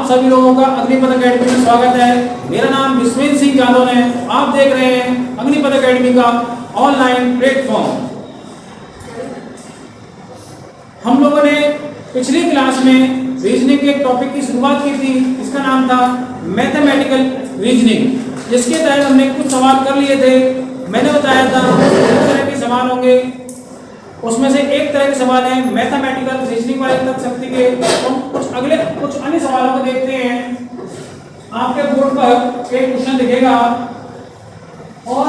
सभी लोगों का अग्निपथ एकेडमी में स्वागत है। मेरा नाम विश्वेंद्र सिंह जादव है। आप देख रहे हैं अग्निपथ एकेडमी का ऑनलाइन प्लेटफॉर्म। हम लोगों ने पिछली क्लास में रीजनिंग के टॉपिक की शुरुआत की थी। इसका नाम था मैथमेटिकल रीजनिंग, जिसके तहत हमने कुछ सवाल कर लिए थे। मैंने बताया था दो तरह के सवाल होंगे, उसमें से एक तरह के सवाल है मैथमेटिकल रीजनिंग वाले तर्क शक्ति के। हम कुछ अन्य सवालों को देखते हैं। आपके बोर्ड पर एक क्वेश्चन दिखेगा और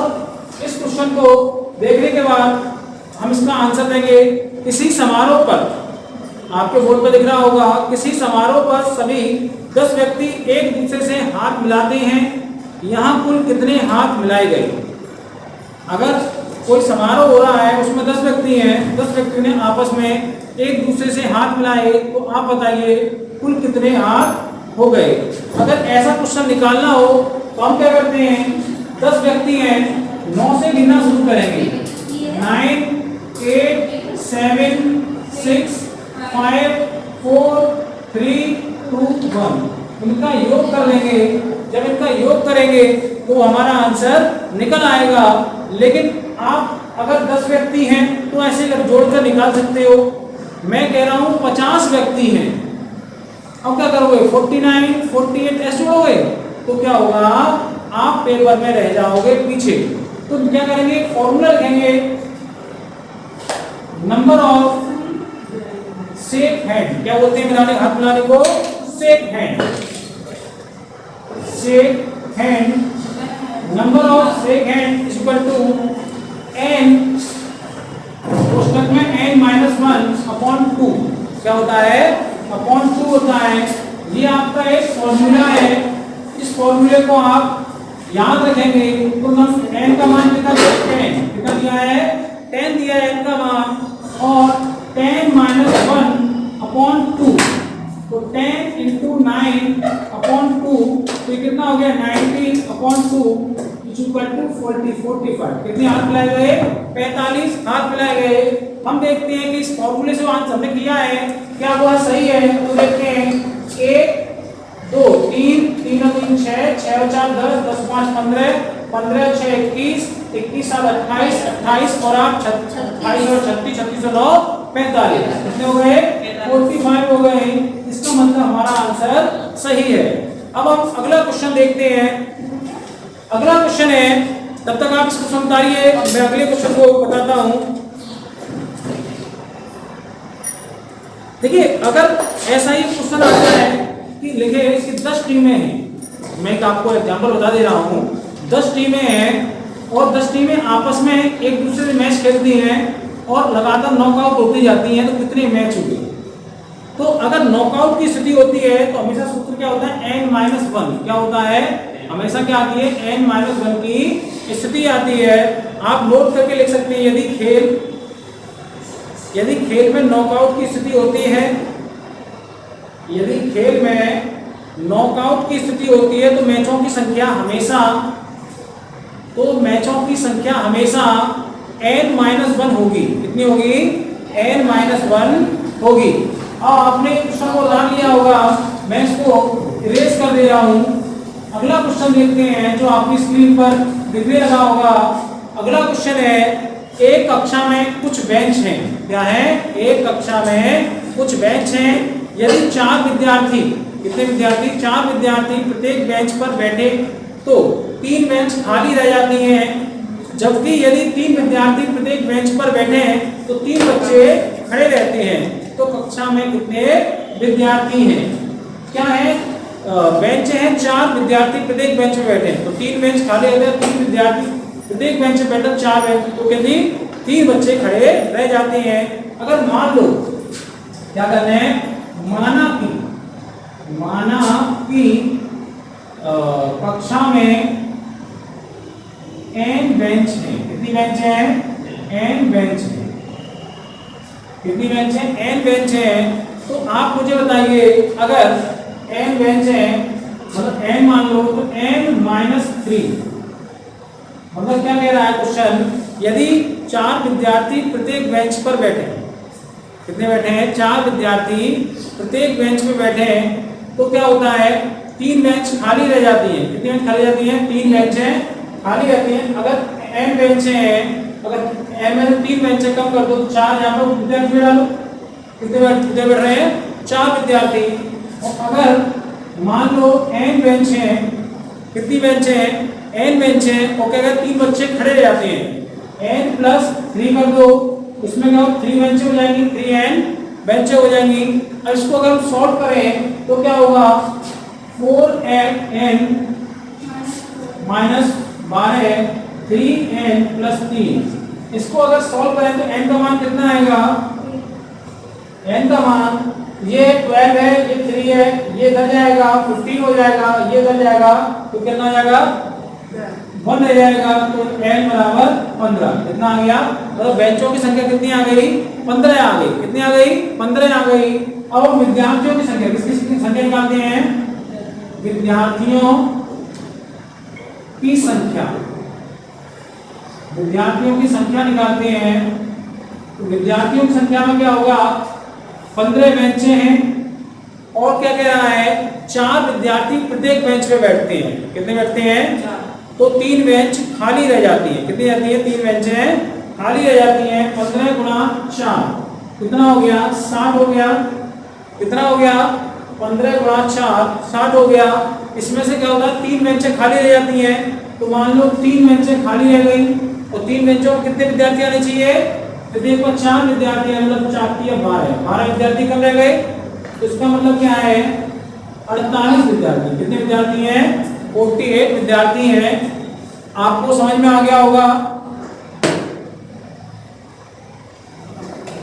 इस क्वेश्चन को देखने के बाद हम इसका आंसर देंगे। किसी समारोह पर, आपके बोर्ड पर दिख रहा होगा, किसी समारोह पर सभी 10 व्यक्ति एक दूसरे से हाथ मिलाते हैं। यहाँ कुल कितने हाथ मिलाए गए? अगर कोई समारोह हो रहा है, उसमें 10 व्यक्ति हैं, 10 व्यक्ति ने आपस में एक दूसरे से हाथ मिलाए, तो आप बताइए कुल कितने हाथ हो गए। अगर ऐसा क्वेश्चन निकालना हो तो हम क्या करते हैं, 10 व्यक्ति हैं, 9 से गिनना शुरू करेंगे। 9, 8, 7, 6, 5, 4, 3, 2, 1। इनका योग कर लेंगे। जब इनका योग करेंगे तो हमारा आंसर निकल आएगा। लेकिन आप अगर 10 व्यक्ति हैं तो ऐसे अगर जोड़कर निकाल सकते हो। मैं कह रहा हूं 50 व्यक्ति हैं। अब क्या करोगे, 49, 48 ऐसे जोड़ोगे तो क्या होगा, आप पेपर में रह जाओगे पीछे। तो क्या करेंगे, फॉर्मूला लिखेंगे, नंबर ऑफ शेक हैंड। क्या बोलते हैं मिलाने, हाथ मिलाने को shake hand. Shake hand, number of shake hand is equal to n कोष्ठक में n-1/2 क्या होता है, अपॉन 2 होता है। ये आपका एक फॉर्मूला है। इस फॉर्मूले को आप याद रखेंगे तो n का मान कितना दिया है, 10 कितना दिया है, 10 दिया है n का मान, और 10-1/2 तो 10 × 9/2 तो कितना हो गया, 90/2 45। कितने हाथ मिलाए गए, 45 हाथ मिलाए गए। हम देखते हैं कि इस फॉर्मूले से आंसर हमने किया है क्या वो सही है। तो देखते हैं 1, 2, 3, 3 और 3 6, 6 और 4 10, 10 और 5 15, 15 और 6 21, 21 और 28, 28 और 8 28 और 36, 36 और 9 45। कितने हो गए, 45 हो गए। इसका मतलब हमारा आंसर सही है। अब हम अगला क्वेश्चन देखते हैं। अगला क्वेश्चन है, तब तक आप इसको समझाइए, मैं अगले क्वेश्चन को बताता हूं। देखिए, अगर ऐसा ही क्वेश्चन आता है कि लिखे कि 10 टीमें हैं, मैं आपको एग्जांपल बता दे रहा हूं, 10 टीमें हैं और 10 टीमें आपस में एक दूसरे से मैच खेलती हैं और लगातार नॉकआउट होती जाती हैं, तो कितने मैच हुए। तो अगर नॉकआउट की स्थिति होती है तो हमेशा सूत्र क्या होता है, n-1। क्या होता है, हमेशा क्या आती है, n-1 की स्थिति आती है। आप नोट करके लिख सकते हैं, यदि खेल में नॉकआउट की स्थिति होती है, यदि खेल में नॉकआउट की स्थिति होती है तो मैचों की संख्या हमेशा n-1 होगी। कितनी होगी, n-1 होगी। अब आपने क्वेश्चन को जान लिया होगा, मैं इसको इरेज कर दे रहा हूं। अगला क्वेश्चन देखते हैं जो आपकी स्क्रीन पर दिखने लगा होगा। अगला क्वेश्चन है, एक कक्षा में कुछ बेंच हैं। क्या है, एक कक्षा में कुछ बेंच हैं। यदि 4 विद्यार्थी, कितने विद्यार्थी, 4 विद्यार्थी प्रत्येक बेंच पर बैठे तो 3 बेंच खाली रह जाती हैं। जबकि यदि 3 विद्यार्थी प्रत्येक बेंच पर बैठे हैं तो 3 बच्चे खड़े रहते हैं। तो कक्षा में कितने विद्यार्थी हैं? क्या है, बेंच हैं, 4 विद्यार्थी प्रत्येक बेंच पे बैठे हैं तो 3 बेंच खाली रहते हैं, 3 विद्यार्थी प्रत्येक बेंच पे बैठे, 4 बेंच, तो कितनी, 3 बच्चे खड़े रह जाते हैं। अगर मान लो, क्या करना है, माना कि कक्षा में n बेंच है। कितनी बेंच है, n बेंच है। कितनी बेंच है, n बेंच है। तो आप मुझे बताइए, अगर n बेंच है मतलब n मान लो तो n-3, मतलब क्या कह रहा है क्वेश्चन, यदि 4 विद्यार्थी प्रत्येक बेंच पर बैठे हैं, कितने बैठे हैं, 4 विद्यार्थी प्रत्येक बेंच पे बैठे हैं तो क्या होता है, 3 बेंच खाली रह जाती हैं। कितनी बेंच खाली जाती हैं? 3 बेंचें खाली रहती हैं। अगर n बेंचें हैं, अगर n में से 3 बेंचें कम कर दो तो 4 यहाँ पर विद्यार्थी डालो। कितने विद्यार्थी बैठ रहे हैं? 4 विद्यार्थी। और अगर मान लो n बेंच हैं, कितनी बेंचें हैं? n बेंचें। और क्या अगर 3 बच्चे खड़े रह जाते हैं, n प्लस 3 कर दो, उसमें क्या हो, 3 बेंचें हो जाएंगी, 3n बेंचें हो जाएंगी। अब इसको अगर हम सॉल्व करें तो क्या होगा, 4n माइनस 12 3n प्लस 3। इसको अगर सॉल्व करें तो n का मान कितना आएगा? n का मान ये 12 है, ये 3 है, ये इधर जाएगा 15 हो जाएगा, ये इधर जाएगा तो कितना हो जाएगा? 1 रह जाएगा। तो n बराबर 15। कितना आ गया? मतलब बेंचों की संख्या कितनी आ गई? 15 आ गई। कितनी आ गई? 15 आ गई। अब हम विद्यार्थियों की संख्या, किसकी संख्या निकालते हैं? विद्यार्थियों की संख्या, विद्यार्थियों की संख्या निकालते हैं। तो विद्यार्थियों की संख्या में क्या होगा? 15 बेंचें हैं और क्या कह रहा है? 4 विद्यार्थी प्रत्येक बेंच पे बैठते हैं। कितने बैठते हैं? 4। तो 3 बेंच खाली रह जाती है। कितनी जाती है? 3 बेंचें खाली रह जाती हैं। 15 गुणा 4 कितना हो गया? 60 हो गया। कितना हो गया? 15 गुणा 4 60 हो गया। इसमें से क्या होगा? 3 बेंचें खाली रह जाती हैं। तो मान लो 3 बेंचें खाली रह गई और 3 बेंचों में कितने विद्यार्थी आने चाहिए? तो देखो 4 विद्यार्थी है, मतलब 4 की 12 विद्यार्थी कम रह गए। तो इसका मतलब क्या है? 48 विद्यार्थी। कितने विद्यार्थी हैं? 48 विद्यार्थी हैं। आपको समझ में आ गया होगा,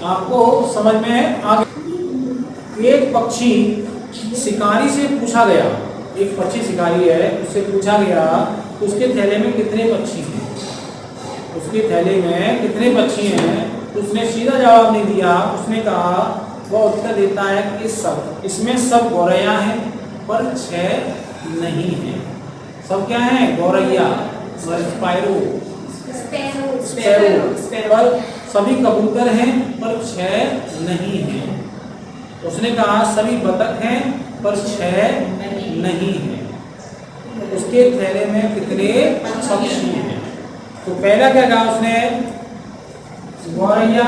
आपको समझ में आ गया। एक पक्षी शिकारी से पूछा गया, एक पक्षी शिकारी है, उससे पूछा गया उसके थैले में कितने पक्षी हैं, उसके थैले में कितने पक्षी हैं। तो उसने सीधा जवाब नहीं दिया। उसने कहा, वह उत्तर देता है कि सब, इसमें सब गौरैया हैं पर 6 नहीं हैं। सब क्या है? गौरैया, स्पैरो, पर सभी कबूतर हैं पर 6 नहीं हैं। उसने कहा सभी बतख हैं पर 6 नहीं हैं। उसके थैले में कितने पक्षी हैं? तो पहला क्या कहा उसने? गौरैया।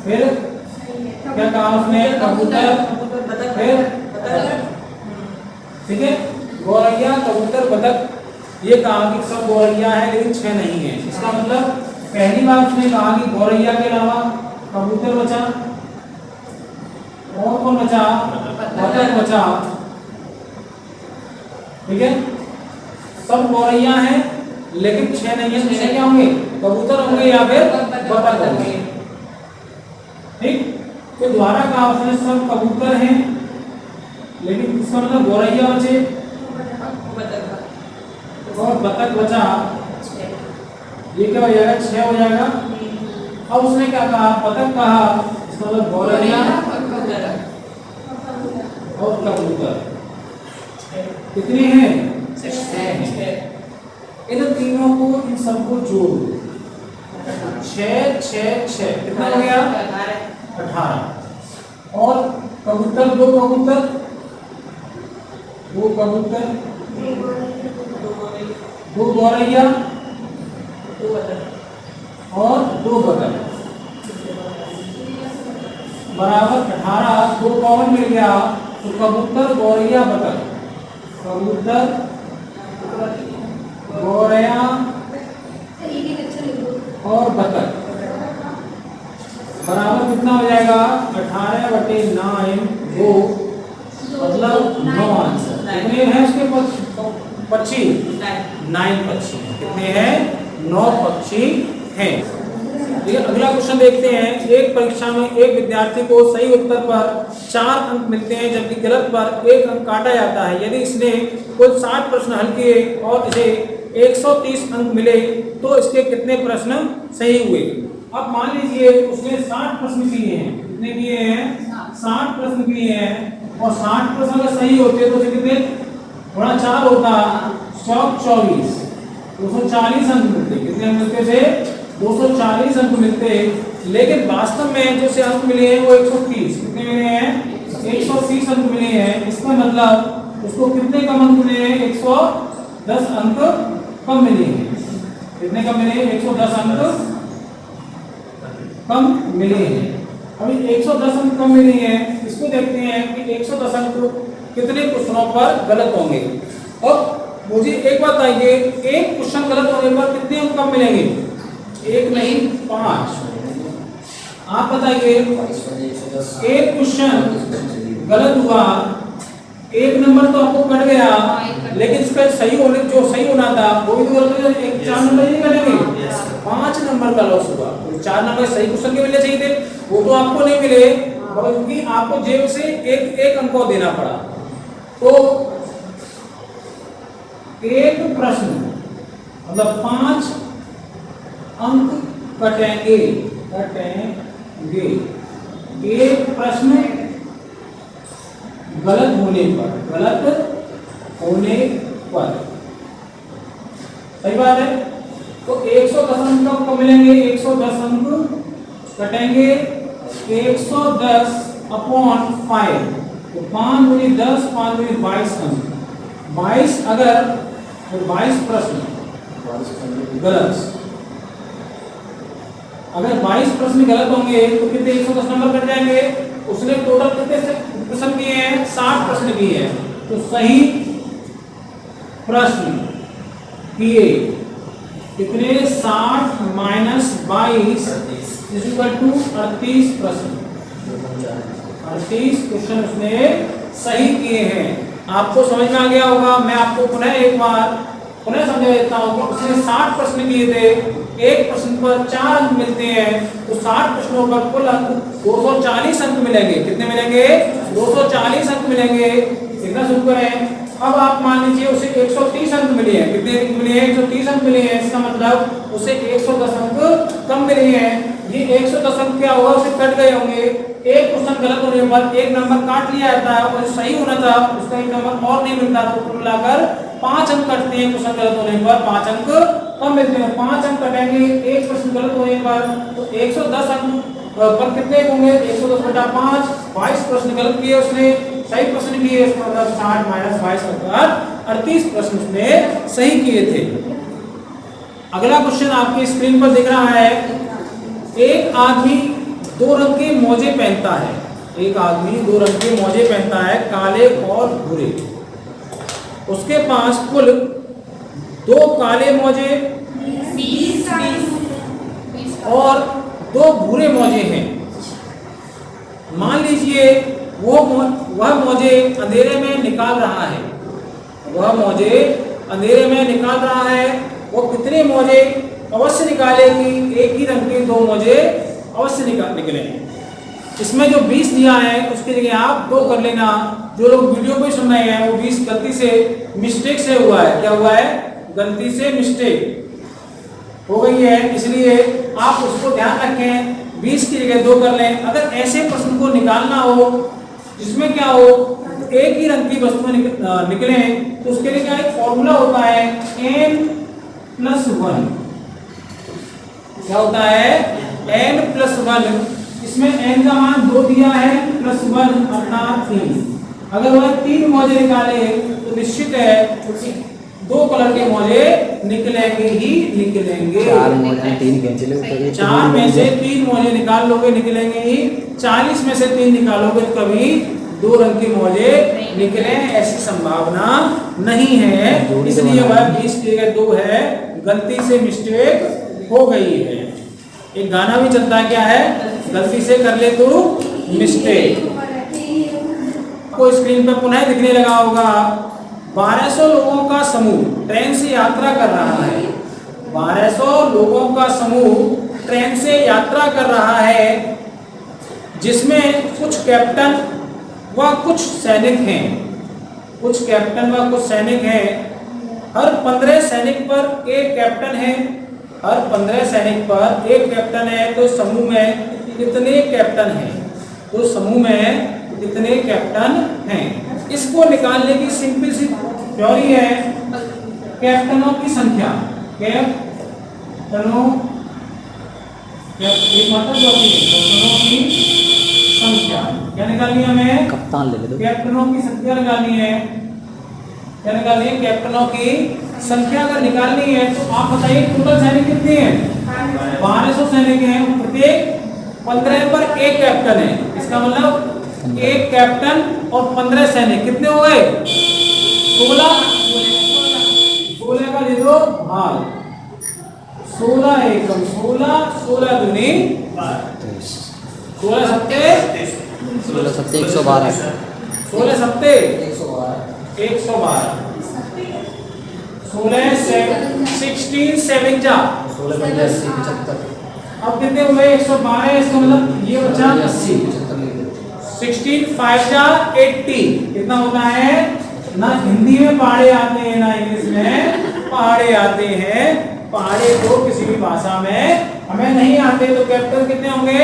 फिर क्या कहा उसने? कबूतर। फिर ठीक है, गौरैया, कबूतर, बतख, ये कहा कि सब गौरैया है लेकिन 6 नहीं है। इसका मतलब पहली बार उसने कहा कि गौरैया के अलावा कबूतर बचा और कौन बचा? बतख बचा। ठीक है, सब गौरैया हैं लेकिन 6 नहीं है। 6 क्या होंगे? कबूतर होंगे या फिर बतख होंगे। ठीक, तो द्वारा कहा उसने सब कबूतर हैं लेकिन इसका मतलब गौरैया बचे और बतख बचा। ये क्या हो जाएगा? 6 हो जाएगा। अब उसने क्या कहा? बतख कहा, इसका मतलब गौरैया और कबूतर कितने हैं? 6। इन तीनों को, इन सबको जोड़ 6 6 6 कितना हो गया? 18। और कबूतर, 2 कबूतर, 2 कबूतर, 2 गौरैया और 2 बतख बराबर 18। 2 कॉमन मिल गया तो कबूतर, गौरैया, बतख, कबूतर, गौरैया और बतख बराबर कितना हो जाएगा? 18/9 2 मतलब 9 आंसर। कितने हैं उसके पक्षी? 9 पक्षी। कितने हैं? 9 पक्षी हैं। अगला क्वेश्चन देखते हैं। एक परीक्षा में एक विद्यार्थी को सही उत्तर पर 4 अंक मिलते हैं जबकि गलत पर 1 अंक काटा जाता है। यदि इसने कुल 60 प्रश्न हल किए और इसे 130 अंक मिले तो इसके कितने प्रश्न सही हुए? अब मान लीजिए उसने 60 प्रश्न किए हैं। कितने किए हैं? 60 प्रश्न किए हैं और 60 प्रश्न अगर सही होते तो कितने गुणा 4 होता? 124, 240 अंक मिलते। कितने अंक मिलते थे? 240 अंक मिलते। लेकिन वास्तव में जो से अंक मिले हैं वो 130। कितने मिले हैं? 130 अंक मिले हैं, इसका मतलब उसको कितने कम अंक मिले हैं? 110 अंक कम मिले हैं। कितने कम मिले हैं? 110 अंक कम मिले हैं। अभी 110 अंक कम मिले हैं, इसको देखते हैं कि 110 अंक कितने क्वेश्चनों पर गलत होंगे। और मुझे एक बात आइए, एक क्वेश्चन गलत होने पर कितने अंक कम मिलेंगे? एक नहीं 5। आप बताइए, एक क्वेश्चन गलत हुआ, एक नंबर तो आपको कट गया, लेकिन इसका सही होने जो सही होना था वो भी तो गलत हो गया। एक 4 नंबर नहीं कटेंगे, 5 नंबर का लॉस हुआ। 4 नंबर सही क्वेश्चन के मिलने चाहिए थे, वो तो आपको नहीं मिले, क्योंकि आपको जेब से एक एक अंक को देना पड़ा। तो एक प्रश्न मतलब 5 अंक कटेंगे। एक प्रश्न गलत होने पर सही बात है। तो 110 अंक आपको मिलेंगे, 110 अंक कटेंगे 110 अपॉन 5, तो 5 गुनी 10, 5 गुनी 22 अंक। 22 अगर तो 22 प्रश्न गलत, अगर 22 प्रश्न गलत होंगे तो कितने 110 नंबर कट जाएंगे। उसने टोटल कितने प्रश्न किए हैं? 60 प्रश्न किए हैं, तो सही प्रश्न किए कितने? 60 माइनस 22 इक्वल टू 38 प्रश्न। 38 क्वेश्चन उसने सही किए हैं। आपको समझ में आ गया होगा। मैं आपको पुनः एक बार समझा देता हूँ कि उसने 60 प्रश्न किए थे, एक प्रश्न पर 4 अंक मिलते हैं, तो 60 प्रश्नों पर कुल अंक 240 अंक मिलेंगे। कितने मिलेंगे? 240 अंक मिलेंगे। कितना शुरू करें? अब आप मान लीजिए उसे 130 अंक मिले हैं। कितने मिले हैं? 130 अंक मिले हैं। इसका मतलब उसे 110 अंक कम मिले हैं। ये 110 अंक क्या होगा? उसे कट गए होंगे। एक क्वेश्चन गलत होने पर एक नंबर काट लिया जाता है और सही होना था उसका एक नंबर और नहीं मिलता, तो कुल मिलाकर 5 अंक कटते हैं। क्वेश्चन गलत होने पर 5 अंक कम मिलते हैं। 5 अंक कटेंगे एक प्रश्न गलत होने पर, तो 110 अंक पर कितने होंगे? 110 बटा 5, 22 प्रश्न गलत किए उसने, सही प्रश्न किए, इसका मतलब 60 माइनस 22 बटा 38 प्रश्न उसने सही किए थे। अगला क्वेश्चन आपकी स्क्रीन पर दिख रहा है। एक आदमी 2 रंग के मोजे पहनता है। एक आदमी 2 रंग के मोजे पहनता है, काले और भूरे। उसके पास कुल 2 काले मोजे और 2 भूरे मोजे हैं। मान लीजिए वह मोजे अंधेरे में निकाल रहा है। वह मोजे अंधेरे में निकाल रहा है। वो कितने मोजे अवश्य निकालेगी? एक ही रंग के 2 मोजे अवश्य निकलेंगे। इसमें जो 20 दिया है उसके लिए आप 2 कर लेना। जो लोग वीडियो पे सुन रहे हैं वो 20 गलती से मिस्टेक से हुआ है। क्या हुआ है? गलती से मिस्टेक हो गई है, इसलिए आप उसको ध्यान रखें। 20 की जगह 2 कर लें। अगर ऐसे प्रश्न को निकालना हो जिसमें क्या हो एक ही रंग की वस्तुएं निकले, तो उसके लिए क्या एक फॉर्मूला होता है n+1। क्या होता है? n+1। इसमें n का मान 2 दिया है, +1 अर्थात 3। अगर वह 3 मोजे निकाले तो निश्चित है 2 कलर के मोजे निकलेंगे ही निकलेंगे। 4 मोजे 3 कैंसिल हो गए। 4 में से 3 मोजे निकाल लोगे निकलेंगे ही। 40 में से 3 निकालोगे तो कभी 2 रंग के मोजे निकले ऐसी संभावना नहीं है। इसलिए वह 20 की जगह 2 है, गलती से मिस्टेक हो गई है। एक गाना भी चलता है, क्या है? गलती से कर ले तू मिस्टेक। आपको स्क्रीन पर पुनः दिखने लगा होगा। 1200 लोगों का समूह ट्रेन से यात्रा कर रहा है। 1200 लोगों का समूह ट्रेन से यात्रा कर रहा है, जिसमें कुछ कैप्टन व कुछ सैनिक हैं। कुछ कैप्टन व कुछ सैनिक हैं। हर 15 सैनिक पर एक कैप्टन है। हर 15 सैनिक पर एक कैप्टन है। तो समूह में कितने कैप्टन हैं? तो समूह में कितने कैप्टन हैं? इसको निकालने की सिंपल सी थ्योरी है कैप्टनों की संख्या। कैप्टनों की संख्या संख्या। क्या निकालनी है हमें? कप्तान ले लो। कैप्टनों की संख्या निकालनी है। क्या निकालनी है? कैप्टनों की संख्या अगर निकालनी है तो आप बताइए टोटल सैनिक कितने हैं? 1200 सैनिक हैं। प्रत्येक 15 पर एक कैप्टन है। इसका मतलब एक कैप्टन और 15 सैनिक कितने हो गए? 16। 16 का ले दो भाग 16 एकम 16 16 दूनी 16 सत्ते 16 सत्ते 112 16 सत्ते 112 16 16 7 जा 16 पंजे 80 75 अब कितने हुए? 112। इसका मतलब ये बचा 80। 16 5 जा 80 कितना होता है? ना हिंदी में पहाड़े आते हैं ना इंग्लिश में पहाड़े आते हैं। पहाड़े तो किसी भी भाषा में हमें नहीं आते। तो कैप्टन कितने होंगे?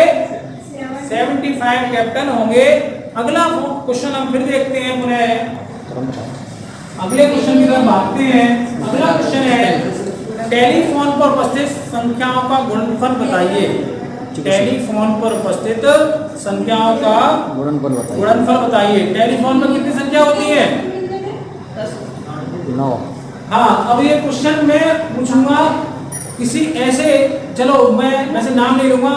75 कैप्टन होंगे। अगला क्वेश्चन हम फिर देखते हैं पुनः। अगले क्वेश्चन की तरफ भागते हैं। अगला क्वेश्चन है टेलीफोन पर उपस्थित संख्याओं का गुणनफल बताइए। टेलीफोन पर उपस्थित संख्याओं का गुणनफल बताइए। टेलीफोन पर कितनी संख्या होती है? 9। हाँ, अब ये क्वेश्चन मैं पूछूंगा किसी ऐसे, चलो मैं वैसे नाम नहीं लूंगा,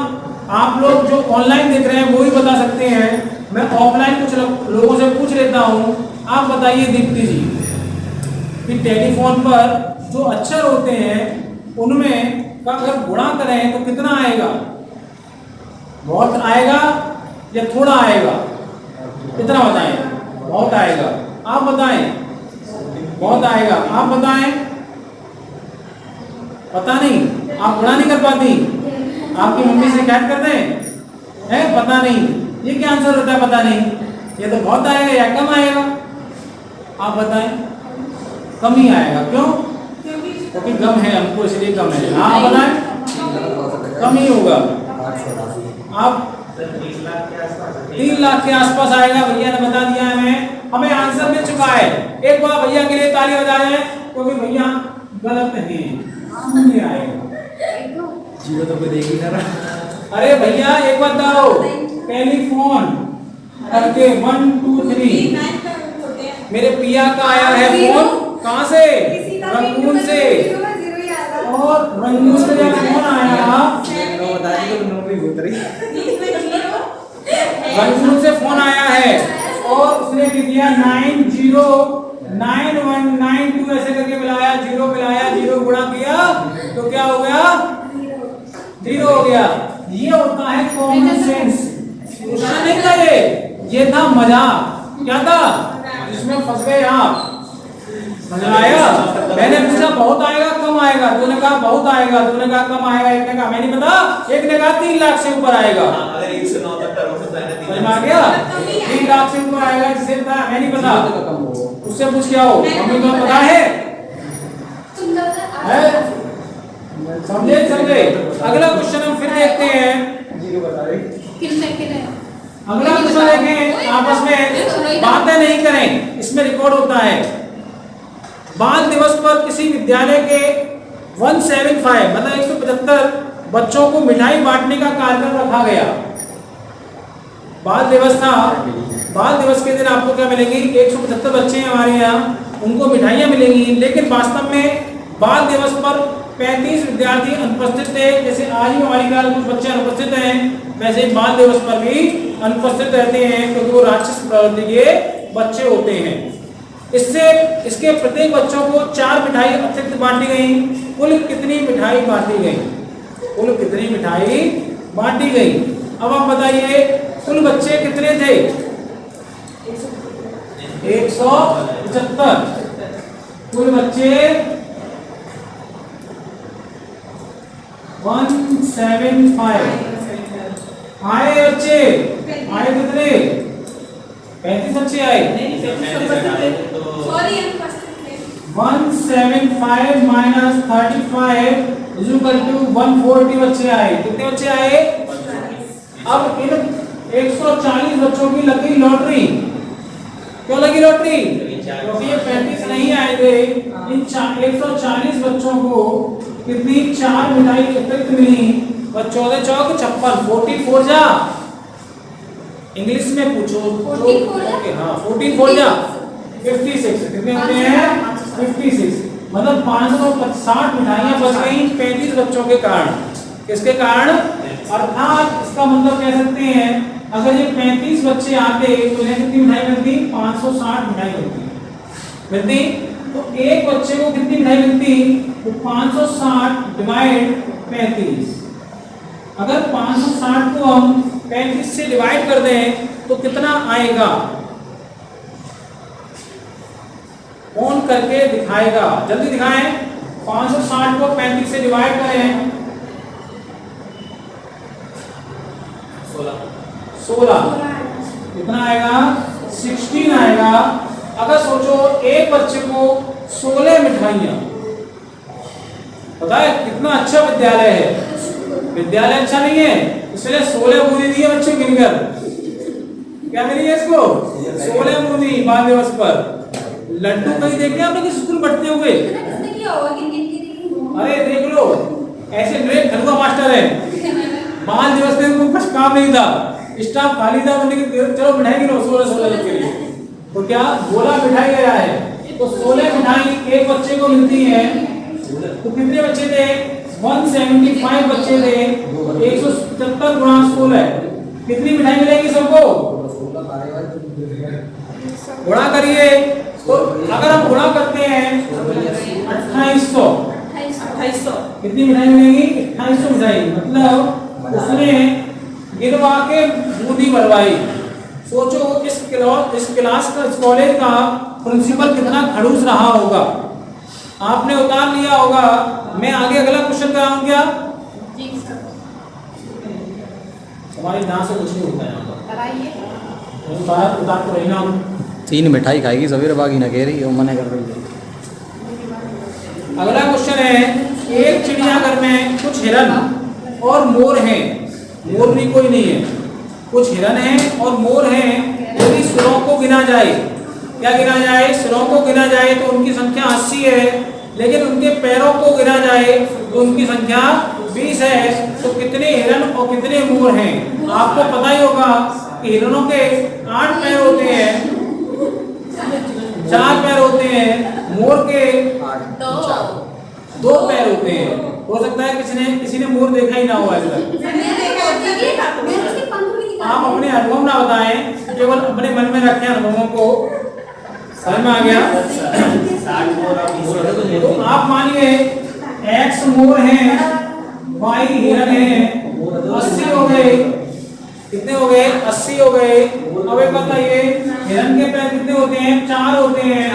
आप लोग जो ऑनलाइन देख रहे हैं वो ही बता सकते हैं। मैं ऑफलाइन कुछ लोगों से पूछ लेता हूँ। आप बताइए दीप्ति जी कि टेलीफोन पर जो अक्षर होते हैं उनमें का अगर गुणा करें तो कितना आएगा? बहुत आएगा या थोड़ा आएगा? कितना बताएं? बहुत आएगा। आप बताएं। बहुत आएगा। आप बताएं। पता नहीं, आप गुणा नहीं कर पाती? आपकी मम्मी से शिकायत कर दें है? पता नहीं, ये क्या आंसर होता है? पता नहीं। ये तो बहुत आएगा या कम आएगा? आप बताएं। कम ही आएगा। क्यों? क्योंकि कम है हमको, इसलिए कम है। आप बताएं। कम ही होगा। आप 3 लाख के आसपास आएगा। भैया ने बता दिया हमें आंसर मिल चुका है। एक बार भैया के लिए ताली बजा जाए क्योंकि भैया गलत नहीं शून्य आएगा। जीरो तो कोई देख ही ना रहा। अरे भैया एक बात बताओ, टेलीफोन करके 1 2 3 मेरे पिया का आया है फोन। कहाँ से? रंगून से। और रंगून से जब फोन आया, रंगून से फोन आया है और उसने दिया 909192 ऐसे करके मिलाया, 0 मिलाया, 0 गुणा किया तो क्या हो गया? 0 हो गया। ये होता है कॉमन सेंस। क्वेश्चन नहीं था ये था मजाक। क्या था? जिसमें फंस गए आप। समझ आया? मैंने पूछा बहुत आएगा कम आएगा, तूने कहा बहुत आएगा, तूने कहा कम आएगा, एक ने कहा मैं नहीं पता, एक ने कहा 3 लाख से ऊपर आएगा। अगर 1 से 9 तक का हो सकता है, समझ में आ गया? 3 लाख से ऊपर आएगा, जिसे बताया मैं नहीं पता, उससे पूछ के आओ। मम्मी को पता है? समझे? अगला क्वेश्चन हम फिर देखते हैं। जीरो बता रहे। अगला क्वेश्चन देखें। आपस में बातें नहीं करें, इसमें रिकॉर्ड होता है। बाल दिवस पर किसी विद्यालय के 175 मतलब 175 बच्चों को मिठाई बांटने का कार्यक्रम रखा गया। बाल दिवस था। बाल दिवस के दिन आपको क्या मिलेंगी? 175 बच्चे हैं हमारे यहाँ, उनको मिठाइयाँ मिलेंगी। लेकिन वास्तव में बाल दिवस पर 35 विद्यार्थी अनुपस्थित थे। जैसे आज ही हमारी क्लास कुछ बच्चे अनुपस्थित हैं, वैसे बाल दिवस पर भी अनुपस्थित रहते हैं क्योंकि वो राक्षस प्रवृत्ति के बच्चे होते हैं। इसके प्रत्येक बच्चों को 4 मिठाई अतिरिक्त बांटी गई। कुल कितनी मिठाई बांटी गई? कुल कितनी मिठाई बांटी गई? अब आप बताइए कुल बच्चे कितने थे? 175। कुल बच्चे 175 आए। बच्चे आए कितने? 35 बच्चे आए। 175 माइनस 35 इज इक्वल टू 140 बच्चे आए। कितने बच्चे आए? अब इन 140 बच्चों की लगी लॉटरी। क्यों लगी लॉटरी? क्योंकि ये 35 नहीं आएंगे। इन 140 बच्चों को कितनी 4 मिठाई अतिरिक्त मिली? 14 चौक 56 44 जा इंग्लिश में पूछो। 14 फोर जा? ओके हाँ 14 फोर जा 56। कितने होते हैं 56। मतलब 560 मिठाइयाँ बच गई 35 बच्चों के कारण। किसके कारण? अर्थात इसका मतलब कह सकते हैं अगर ये 35 बच्चे आते तो इन्हें कितनी मिठाई मिलती? 560 मिठाई मिलती। तो एक बच्चे को कितनी मिठाई मिलती? तो 560 डिवाइड 35। अगर 560 को हम 35 से डिवाइड कर दें तो कितना आएगा? कौन करके दिखाएगा? जल्दी दिखाएं। 560 को 35 से डिवाइड करें। 16 कितना आएगा? 16 आएगा। अगर सोचो एक बच्चे को 16 मिठाइयाँ, पता है कितना अच्छा विद्यालय है। विद्यालय अच्छा नहीं है इसलिए 16 बूंदी दी है बच्चे गिनकर। क्या मिली है इसको? 16 बूंदी बाल दिवस पर। लड्डू कहीं देखे आपने किसी स्कूल बंटते हुए? किसने किया होगा किन अरे देख लो ऐसे ग्रेट धनुआ मास्टर है। बाल दिवस के दिन कुछ काम नहीं था, स्टाफ खाली था, बोले कि चलो मिठाई गिनो 16 के लिए। तो क्या बोला मिठाई गया है तो 16 मिठाई एक बच्चे को मिलती है। तो कितने बच्चे थे? 175 बच्चे थे। 177 गुणा 16 कितनी मिठाई मिलेगी सबको? गुणा करिए। तो अगर हम गुणा करते हैं 2800 कितनी मिठाई मिलेगी? 2800 मिठाई। मतलब उसने गिनवा के बूंदी भरवाई। सोचो इस क्लास का, इस कॉलेज का प्रिंसिपल कितना खड़ूस रहा होगा। आपने उतार लिया होगा। मैं आगे अगला क्वेश्चन कराऊं क्या? हमारी नाम से कुछ नहीं होता है। उतार तो रही ना। 3 मिठाई खाएगी सवेरे बागी ना कह रही है, मना कर रही है। अगला क्वेश्चन है, एक चिड़ियाघर में कुछ हिरन और मोर हैं। मोर भी कोई नहीं है, कुछ हिरन हैं और मोर हैं। यदि सिरों को गिना जाए, क्या गिना जाए? सिरों को गिना जाए तो उनकी संख्या 80 है, लेकिन उनके पैरों को गिना जाए तो उनकी संख्या 20 है। तो कितने हिरन और कितने मोर हैं? आपको पता ही होगा कि हिरनों के 8 पैर होते हैं, 4 पैर होते हैं। मोर के 2 पैर होते हैं। हो सकता है किसी ने मोर देखा ही ना हो आज तक। आप अपने अनुभव ना बताएं, केवल अपने मन में रखें अनुभवों को। समझ में आ गया? तो आप मानिए X मोर हैं, Y हिरन हैं, 80 हो गए। कितने हो गए? 80 हो गए। अब एक बताइए हिरन के पैर कितने होते हैं? 4 होते हैं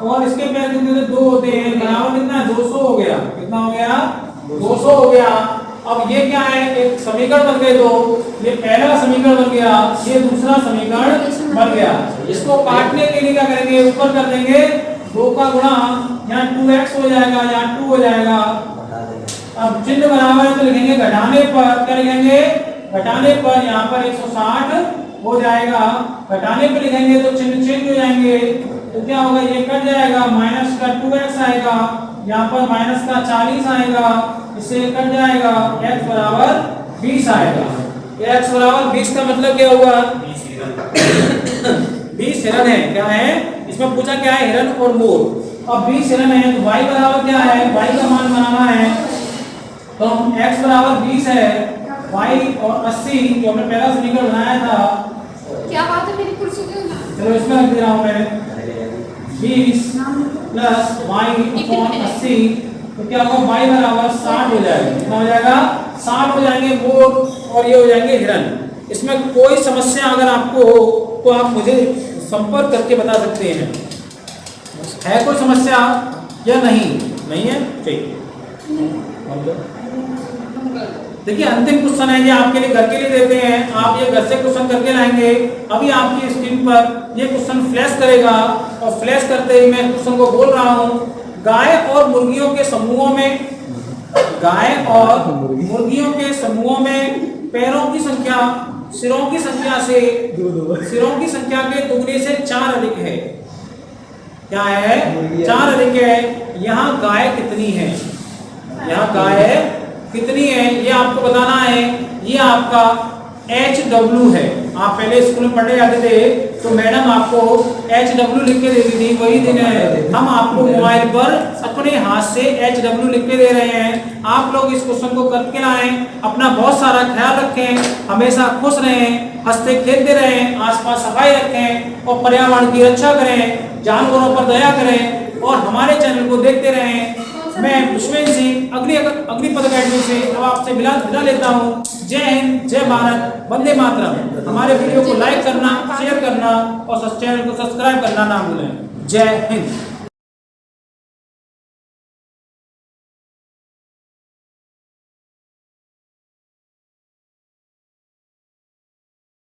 और इसके पैर कितने होते हैं? 2 होते हैं। बराबर कितना? 200 हो गया। कितना हो गया? 200 हो गया। अब ये क्या है? एक समीकरण बन गए। तो ये पहला समीकरण बन गया, ये दूसरा समीकरण बन गया। इसको काटने के लिए क्या करेंगे? ऊपर कर देंगे 2 का गुणा, यहाँ 2x हो जाएगा, यहाँ 2 हो जाएगा। अब चिन्ह बराबर है तो लिखेंगे घटाने पर। क्या लिखेंगे? घटाने पर यहाँ पर 160 हो जाएगा। घटाने पर लिखेंगे तो चिन्ह चेंज हो जाएंगे। तो क्या होगा? ये कट जाएगा, माइनस का 2x आएगा, यहाँ पर माइनस का 40 आएगा, इससे कट जाएगा, x बराबर 20 आएगा। x बराबर 20 का मतलब क्या हुआ? 20 हिरन है। क्या है इसमें पूछा? क्या है? हिरन और मोर। अब 20 हिरन है तो y बराबर क्या है? y का मान बनाना है तो हम x बराबर 20 है, y और 80 जो हमने पहला समीकरण बनाया था। क्या बात है मेरी कुर्सी पे? चलो इसमें रख दे रहा हूँ मैं 20 प्लस y अपॉन 80। तो क्या होगा? y बराबर 60 हो जाएगा। कितना हो जाएगा? 60 हो जाएंगे मोर और ये हो जाएंगे हिरन। इसमें कोई समस्या अगर आपको हो तो आप मुझे संपर्क करके बता सकते हैं। है कोई समस्या या नहीं? नहीं है? ठीक। देखिए अंतिम क्वेश्चन है ये आपके लिए, घर के लिए देते हैं। आप ये घर से क्वेश्चन करके लाएंगे। अभी आपकी स्क्रीन पर ये क्वेश्चन फ्लैश करेगा और फ्लैश करते ही मैं क्वेश्चन को बोल रहा हूँ। गाय और मुर्गियों के समूहों में, गाय और मुर्गियों के समूहों में पैरों की संख्या सिरों की संख्या से सिरों की संख्या के दुगने से 4 अधिक है। क्या है? 4 अधिक है। यहाँ गाय कितनी है? यहाँ गाय कितनी है ये आपको बताना है। ये आपका HW है। आप पहले स्कूल में पढ़ने जाते थे तो मैडम आपको HW लिख के देती थी, वही दिन है हम आपको मोबाइल पर अपने हाथ से HW लिख के दे रहे हैं। आप लोग इस क्वेश्चन को करके लाएं, अपना बहुत सारा ख्याल रखें, हमेशा खुश रहें, हंसते खेलते रहें, आसपास सफाई रखें और पर्यावरण की रक्षा करें, जानवरों पर दया करें और हमारे चैनल को देखते रहें। मैं पुष्पेंद्र सिंह अग्निपथ अकेडमी से अब आपसे विदा लेता हूँ। जय हिंद, जय भारत, वंदे मातरम। हमारे वीडियो को लाइक करना, शेयर करना और चैनल को सब्सक्राइब करना ना भूलें। जय हिंद।